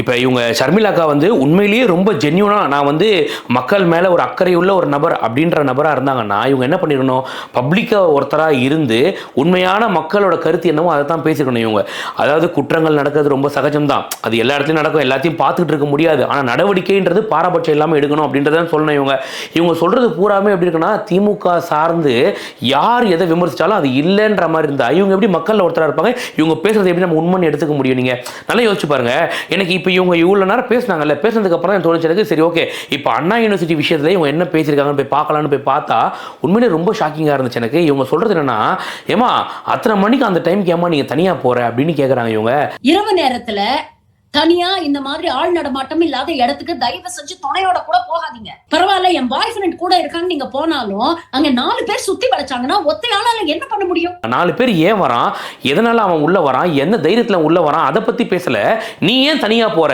இப்போ இவங்க ஷர்மிளாக்கா வந்து உண்மையிலேயே ரொம்ப ஜென்யூனா நான் வந்து மக்கள் மேலே ஒரு அக்கறை உள்ள ஒரு நபர் அப்படின்ற நபராக இருந்தாங்கன்னா இவங்க என்ன பண்ணிருக்கணும், பப்ளிக்காக ஒருத்தராக இருந்து உண்மையான மக்களோட கருத்து என்னவோ அதை தான் பேசிக்கணும் இவங்க. அதாவது குற்றங்கள் நடக்கிறது ரொம்ப சகஜம்தான், அது எல்லா இடத்துலையும் நடக்கும், எல்லாத்தையும் பார்த்துக்கிட்டு இருக்க முடியாது, ஆனால் நடவடிக்கைன்றது பாரபட்சம் இல்லாமல் எடுக்கணும் அப்படின்றதான் சொல்லணும் இவங்க. இவங்க சொல்கிறது பூராமே எப்படி இருக்குன்னா திமுக சார்ந்து யார் எதை விமர்சித்தாலும் அது இல்லைன்ற மாதிரி இருந்தால் இவங்க எப்படி மக்களில் ஒருத்தராக இருப்பாங்க, இவங்க பேசுறது எப்படி நம்ம உண்மைன்னு எடுத்துக்க முடியும்? நீங்கள் நல்லா யோசிச்சு பாருங்க. எனக்கு இப்போ இவங்க இவ்வளோ நேரம் பேசினாங்கல்ல, பேசுனதுக்கு அப்புறம் தான் தோணுச்சு எனக்கு, சரி ஓகே இப்போ அண்ணா யூனிவர்சிட்டி விஷயத்துல இவங்க என்ன பேசியிருக்காங்கன்னு போய் பார்க்கலான்னு போய் பார்த்தா உண்மையிலே ரொம்ப ஷாக்கிங்காக இருந்துச்சு எனக்கு. இவங்க சொல்றது என்னன்னா, ஏமா அத்தனை மணிக்கு அந்த டைம்க்கு ஏமா நீங்க தனியா போற அப்படின்னு கேட்குறாங்க இவங்க. இரவு நேரத்துல தனியா இந்த மாதிரி ஆள் நடமாட்டம் இல்லாத இடத்துக்கு தயவு செஞ்சு துணையோட கூட போகாதீங்க. பரவாயில்ல என் பாய் ஃப்ரெண்ட் கூட இருக்கான்னு நீங்க போனாலும் அங்க 4 பேர் சுத்தி வளைச்சாங்கன்னா ஒத்தையாளால என்ன பண்ண முடியும்? 4 பேர் ஏன் வரான், எதனால அவன் உள்ள வரான், என்ன தைரியத்துல உள்ள வரான், அதை பத்தி பேசல. நீ ஏன் தனியா போற?